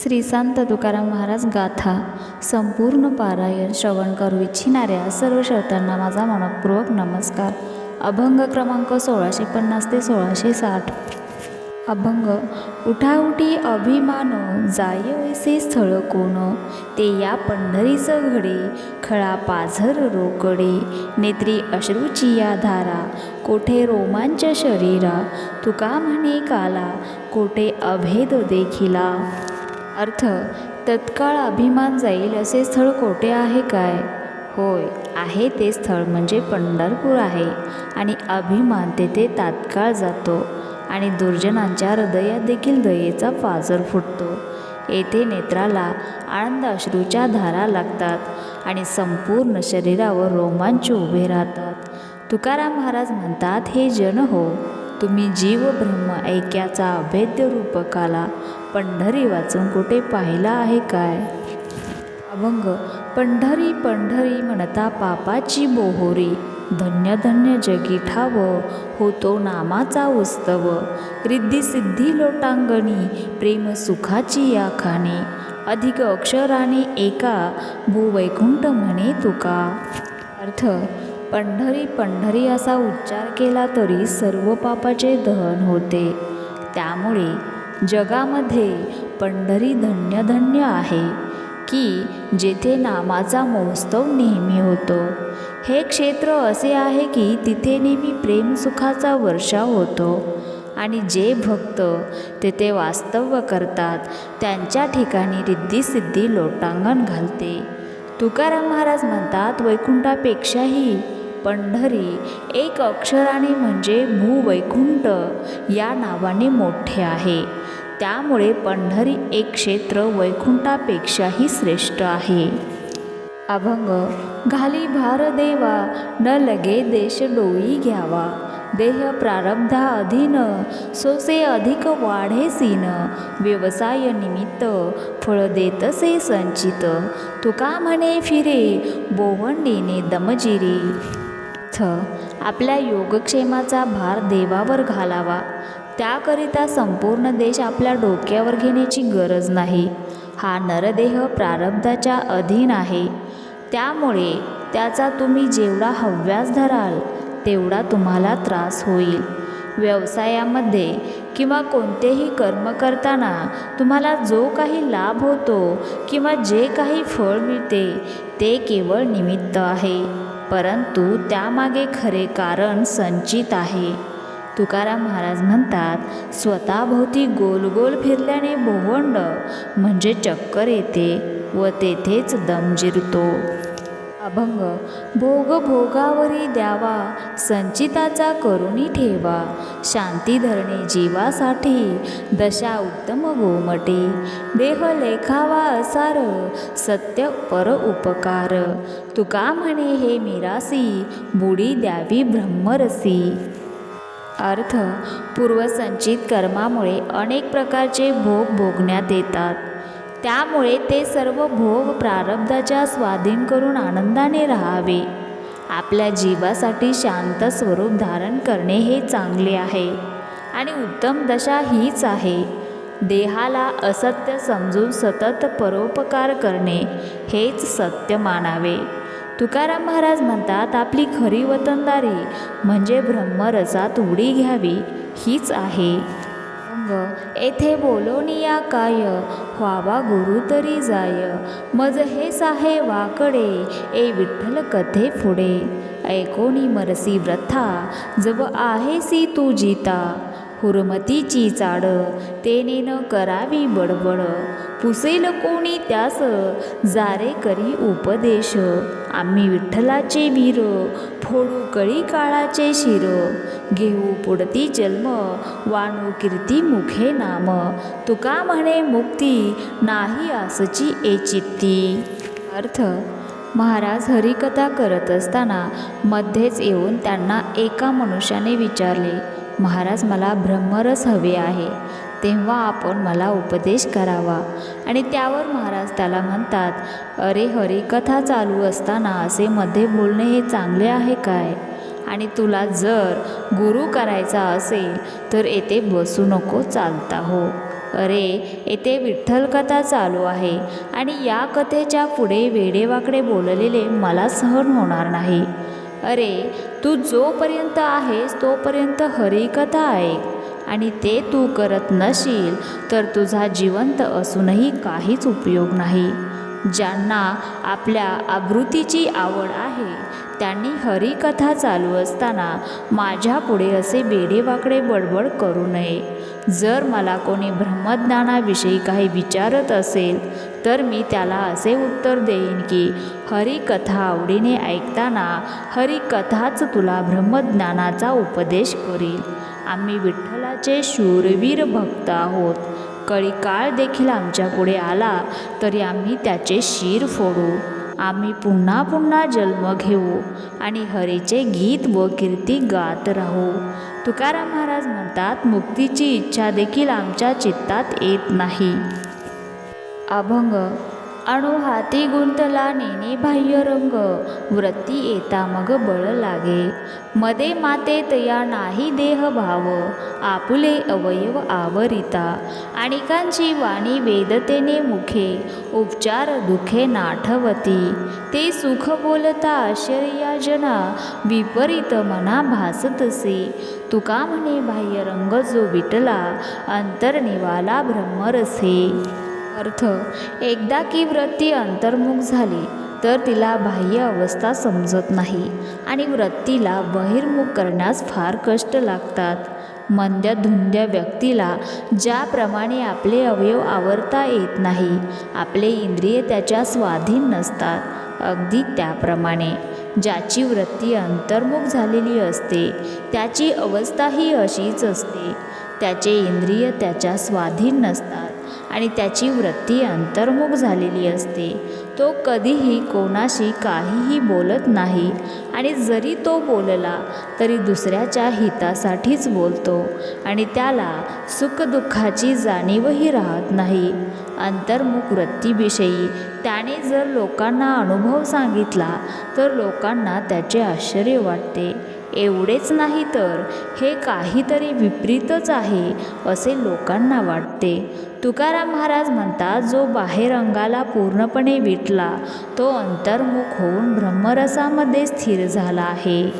श्री संत तुकाराम महाराज गाथा संपूर्ण पारायण श्रवण करू इच्छिणाऱ्या सर्व श्रोत्यांना माझा मनपूर्वक नमस्कार. अभंग क्रमांक 1650 ते 1660. अभंग. उठाउठी अभिमान जाय ऐसे स्थळ कोण, ते या पंढरीचं घडे खळा पाझर रोकडे. नेत्री अश्रूची या धारा कोठे रोमांच शरीरा, तुका म्हणे काला कोठे अभेद देखिला. अर्थ. तत्काळ अभिमान जाईल असे स्थळ कोठे आहे काय? होय, आहे ते स्थळ म्हणजे पंढरपूर आहे. आणि अभिमान तेथे तात्काळ जातो आणि दुर्जनांच्या हृदयात देखील दयेचा पाझर फुटतो. येथे नेत्राला आनंद अश्रूच्या धारा लागतात आणि संपूर्ण शरीरावर रोमांच उभे राहतात. तुकाराम महाराज म्हणतात, हे जन हो, तुम्ही जीव ब्रह्म ऐक्याचा अभेद्य रूपकाला पंढरी वाचून कुठे पाहिला आहे काय? अभंग. पंढरी पंढरी म्हणता पापाची बोहोरी, धन्य धन्य जगी ठाव होतो नामाचा उत्सव. रिद्धी सिद्धी लोटांगणी प्रेम सुखाची या खाणी, अधिक अक्षराने एका भूवैकुंठ म्हणे तुका. अर्थ. पंढरी पंढरी असा उच्चार केला तरी सर्व पापाचे दहन होते. त्यामुळे जगामध्ये पंढरी धन्य धन्य आहे की जेथे नामाचा महोत्सव नेहमी होतो. हे क्षेत्र असे आहे की तिथे नेहमी प्रेमसुखाचा वर्षाव होतो आणि जे भक्त तेथे वास्तव्य करतात त्यांच्या ठिकाणी रिद्धी-सिद्धी लोटांगण घालते. तुकाराम महाराज म्हणतात, वैकुंठापेक्षाही पंढरी एक अक्षराने म्हणजे भूवैकुंठ या नावाने मोठे आहे. त्यामुळे पंढरी एक क्षेत्र वैकुंठापेक्षाही श्रेष्ठ आहे. अभंग. घाली भार देवा न लगे देश डोई घ्यावा, देह प्रारब्धा अधीन सोसे अधिक वाढे सीन. व्यवसाय निमित्त फळ देतसे संचित, तुका म्हणे फिरे बोवंडीने दमजिरी. आपल्या योगक्षेमाचा भार देवावर घालावा, त्याकरिता संपूर्ण देश आपल्या डोक्यावर घेण्याची गरज नाही. हा नरदेह प्रारब्धाच्या अधीन आहे. त्यामुळे त्याचा तुम्ही जेवढा हव्यास धराल तेवढा तुम्हाला त्रास होईल. व्यवसायामध्ये किंवा कोणतेही कर्म करताना तुम्हाला जो काही लाभ होतो किंवा जे काही फळ मिळते ते केवळ निमित्त आहे, परंतु त्यामागे खरे कारण संचित आहे. तुकाराम महाराज म्हणतात, स्वतःभोवती गोल गोल फिरल्याने भोवंड म्हणजे चक्कर येते व तेथेच दम जिरतो. अभंग. भोग भोगावरी द्यावा संचिताचा करुणी ठेवा, शांती धरणे जीवासाठी दशा उत्तम गोमटे. देह लेखावा असार सत्य पर उपकार, तुका म्हणे हे मिरासी बुडी द्यावी ब्रह्मरसी. अर्थ. पूर्वसंचित कर्मामुळे अनेक प्रकारचे भोग भोगण्यात येतात. त्यामुळे ते सर्व भोग प्रारब्धाच्या स्वाधीन करून आनंदाने राहावे. आपल्या जीवासाठी शांत स्वरूप धारण करणे हे चांगले आहे आणि उत्तम दशा हीच आहे. देहाला असत्य समजून सतत परोपकार करणे हेच सत्य मानावे. तुकाराम महाराज म्हणतात, आपली खरी वतनदारी म्हणजे ब्रह्मरसात उडी घ्यावी हीच आहे. येथे बोलोनिया काय व्हावा गुरु तरी जाय, मज हे साहे वाकडे ए विठ्ठल कथे पुढे. ऐकोनी मरसी व्रथा जब आहेसी तू जिता, हुरमतीची चाड तेने न करावी बडबड. पुसेल कोणी त्यास जारे करी उपदेश, आम्ही विठ्ठलाचे वीर फोडू कळी काळाचे शिर. घेऊ पुढती जन्म वाणू कीर्ती मुखे नाम, तुका म्हणे मुक्ती नाही आसची ए चित्ती. अर्थ. महाराज हरिकथा करत असताना मध्येच येऊन त्यांना एका मनुष्याने विचारले, महाराज मला ब्रह्मरस हवे आहे, तेव्हा आपण मला उपदेश करावा. आणि त्यावर महाराज त्याला म्हणतात, अरे हरिकथा चालू असताना असे मध्ये बोलणे हे चांगले आहे काय? आणि तुला जर गुरु करायचा असेल तर येथे बसू नको, चालता हो. अरे, येथे विठ्ठल कथा चालू आहे आणि या कथेच्या पुढे वेडेवाकडे बोललेले मला सहन होणार नाही. अरे, तू जोपर्यंत आहेस तोपर्यंत हरिकथा ऐक आणि ते तू करत नशील तर तुझा जिवंत असूनही काहीच उपयोग नाही. ज्यांना आपल्या आवृत्तीची आवड आहे त्यांनी हरिकथा चालू असताना माझ्यापुढे असे वेडेवाकडे बडबड करू नये. जर मला कोणी ब्रह्मज्ञानाविषयी काही विचारत असेल तर मी त्याला असे उत्तर देईन की हरिकथा आवडीने ऐकताना हरिकथाच तुला ब्रह्मज्ञानाचा उपदेश करील. आम्ही विठ्ठलाचे शूरवीर भक्त आहोत. कळीकाळ देखील आमच्या पुढे आला तरी आम्ही त्याचे शिर फोडू. आम्ही पुन्हा पुन्हा जन्म घेऊ आणि हरीचे गीत व कीर्ती गात राहू. तुकाराम महाराज म्हणतात, मुक्तीची इच्छा देखील आमच्या चित्तात येत नाही. अभंग. अणु हाती गुंतला नेने बाह्य रंग, वृत्ती येता मग बळ लागे. मदे माते तया नाही देह भाव, आपुले अवयव आवरिता. अनेकांची वाणी वेदतेने मुखे, उपचार दुखे नाठवती. ते सुख बोलता आश्चर्या जना, विपरीत मना भासतसे. तुका म्हणे बाह्य रंग जो विटला, अंतर्निवाला ब्रह्मरसे. अर्थ. एकदा की वृत्ती अंतर्मुख झाली तर तिला बाह्य अवस्था समजत नाही आणि वृत्तीला बहिर्मुख करण्यास फार कष्ट लागतात. मंद्यधुंद्य व्यक्तीला ज्याप्रमाणे आपले अवयव आवरता येत नाही, आपले इंद्रिय त्याच्या स्वाधीन नसतात, अगदी त्याप्रमाणे ज्याची वृत्ती अंतर्मुख झालेली असते त्याची अवस्थाही अशीच असते. त्याचे इंद्रिय त्याच्या स्वाधीन नसतात आणि त्याची वृत्ती अंतर्मुख झालेली असते. तो कधीही कोणाशी काहीही बोलत नाही आणि जरी तो बोलला तरी दुसऱ्याच्या हितासाठीच बोलतो आणि त्याला सुखदुःखाची जाणीवही राहत नाही. अंतर्मुख वृत्तीविषयी त्याने जर लोकांना अनुभव सांगितला तर लोकांना त्याचे आश्चर्य वाटते. एवढेच नाही तर हे काहीतरी विपरीतच आहे असे लोकांना वाटते. तुकाराम महाराज म्हणतात, जो बाहेर अंगाला पूर्णपणे विटला तो अंतर्मुख होऊन ब्रह्मरसामध्ये स्थिर झाला आहे.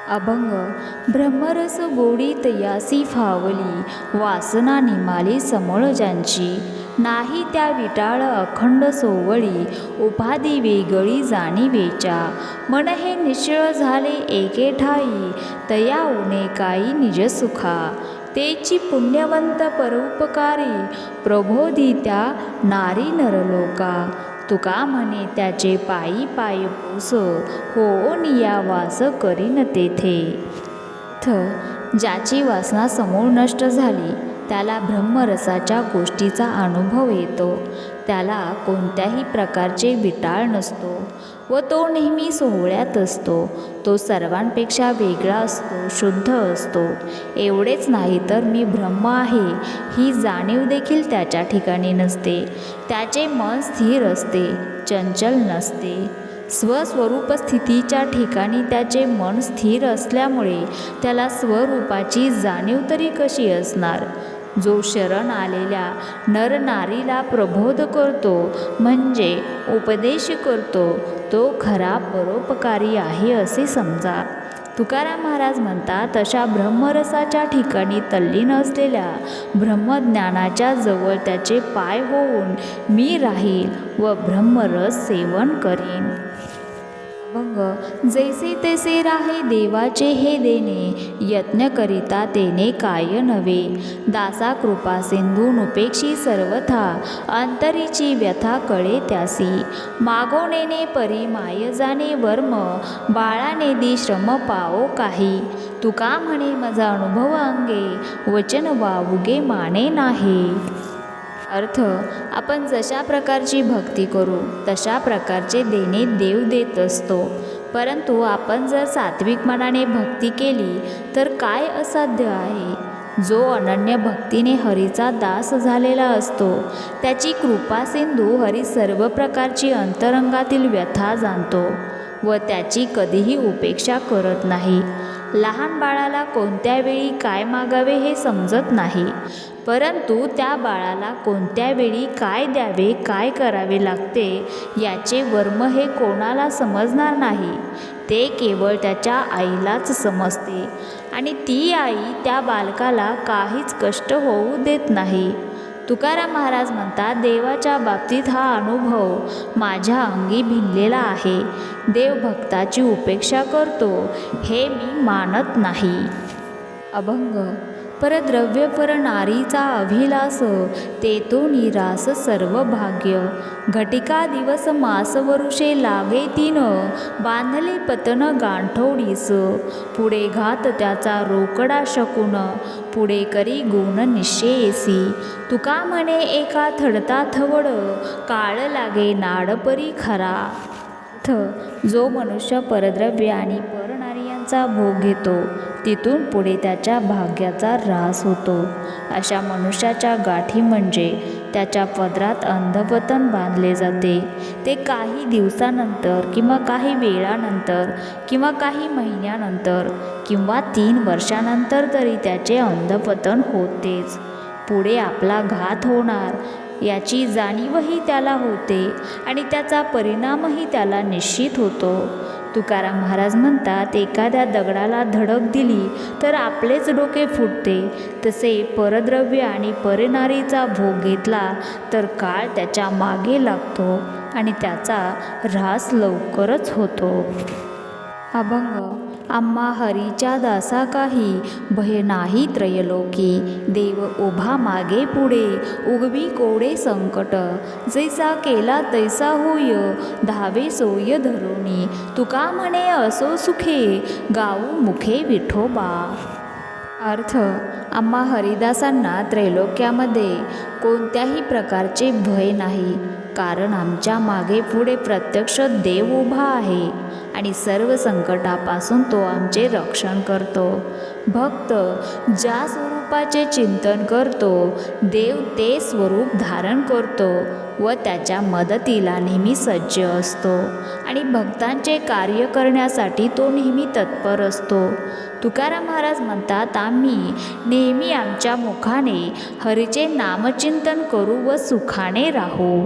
अभंग. ब्रह्मरस गोडी तयासी फावली, वासना निमाली समळ ज्यांची. नाही त्या विटाळ अखंड सोवळी, उपाधी वेगळी जाणीवेच्या. मन हे निश्चळ झाले एके ठाई, तया उणे काही निज सुखा. तेची पुण्यवंत परोपकारी, प्रबोधी त्या नारी नरलोका. तुका म्हणे त्याचे पायी पाय पोस, हो निया वास करीन तेथे. ज्याची वासना समूळ नष्ट झाली त्याला ब्रह्मरसाच्या गोष्टीचा अनुभव येतो. त्याला कोणत्याही प्रकारचे विटाळ नसतो व तो नेहमी सोहळ्यात असतो. तो सर्वांपेक्षा वेगळा असतो, शुद्ध असतो. एवढेच नाही तर मी ब्रह्म आहे ही जाणीव देखील त्याच्या ठिकाणी नसते. त्याचे मन स्थिर असते, चंचल नसते. स्वस्वरूप स्थितीच्या ठिकाणी त्याचे मन स्थिर असल्यामुळे त्याला स्वरूपाची जाणीव तरी कशी असणार. जो शरण आलेल्या नरनारीला प्रबोध करतो म्हणजे उपदेश करतो तो खरा परोपकारी आहे असे समजा. तुकाराम महाराज म्हणतात, अशा ब्रह्मरसाच्या ठिकाणी तल्लीन असलेल्या ब्रह्मज्ञानाच्या जवळ त्याचे पाय होऊन मी राहील व ब्रह्मरस सेवन करीन. अभंग. जैसे तैसे राहे देवाचे हे देणे, यत्न करिता तेने काय नव्हे. दासा कृपा सिंधू नुपेक्षी सर्वथा, अंतरीची व्यथा कळे त्यासी. मागोनेने परी माय जाणे वर्म, बाळाने दी श्रम पाओ काही. तुका म्हणे माझा अनुभव अंगे, वचन वावुगे माने नाही. अर्थ. आपण जशा प्रकारची भक्ती करू तशा प्रकारचे देणे देव देत असतो. परंतु आपण जर सात्विक मनाने भक्ती केली तर काय असाध्य आहे. जो अनन्य भक्तीने हरीचा दास झालेला असतो त्याची कृपा सिंधू हरी सर्व प्रकारची अंतरंगातील व्यथा जाणतो व त्याची कधीही उपेक्षा करत नाही. लहान बाळाला कोणत्या वेळी काय मागावे हे समजत नाही. परंतु त्या बाळाला कोणत्या वेळी काय द्यावे, काय करावे लागते याचे वर्म हे कोणाला समजणार नाही. ते केवळ त्याच्या आईलाच समजते आणि ती आई त्या बालकाला काहीच कष्ट होऊ देत नाही. तुकाराम महाराज म्हणतात, देवाच्या बाबतीत हा अनुभव माझ्या अंगी भिनलेला आहे. देव भक्ताची उपेक्षा करतो हे मी मानत नाही. अभंग. परद्रव्य पर नारीचा अभिलास, तेतो निरास सर्व भाग्य. घटिका दिवस मास वरुषे लागे तीन, बांधले पतन गांठोडीस. पुढे घात त्याचा रोकडा शकून, पुढे करी गुण निश्चयेसी. तुका म्हणे एका थडता थवड, काळ लागे नाडपरी खरा. जो मनुष्य परद्रव्य आणि परनारी यांचा भोग घेतो तिथून पुढे त्याच्या भाग्याचा ऱ्हास होतो. अशा मनुष्याच्या गाठी म्हणजे त्याच्या पदरात अंधपतन बांधले जाते. ते काही दिवसानंतर किंवा काही वेळानंतर किंवा काही महिन्यानंतर किंवा 3 वर्षानंतर तरी त्याचे अंधपतन होतेच. पुढे आपला घात होणार याची जाणीवही त्याला होते आणि त्याचा परिणामही त्याला निश्चित होतो. तुकाराम महाराज म्हणतात, एखाद्या दगडाला धडक दिली तर आपलेच डोके फुटते, तसे परद्रव्य आणि परनारीचा भोग घेतला तर काळ त्याच्या मागे लागतो आणि त्याचा ऱ्हास लवकरच होतो. अभंग. आम्हा हरीच्या दासा काही, भय नाही त्रयलोकी. देव उभा मागे पुढे, उगवी कोडे संकट. जैसा केला तैसा होय, धावे सोय धरोनी. तुका म्हणे असो सुखे, गाऊ मुखे विठोबा. अर्थ. आम्हा हरिदासांना त्रैलोक्यामध्ये कोणत्याही प्रकारचे भय नाही, कारण आमच्या मागे पुढे प्रत्यक्ष देव उभा आहे आणि सर्व संकटापासून तो आमचे रक्षण करतो. भक्त ज्या स्वरूपाचे चिंतन करतो, देव ते स्वरूप धारण करतो व त्याच्या मदतीला नेहमी सज्ज असतो आणि भक्तांचे कार्य करण्यासाठी तो नेहमी तत्पर असतो. तुकाराम महाराज म्हणतात, आम्ही नेहमी आमच्या मुखाने हरीचे नामचिंतन करू व सुखाने राहू.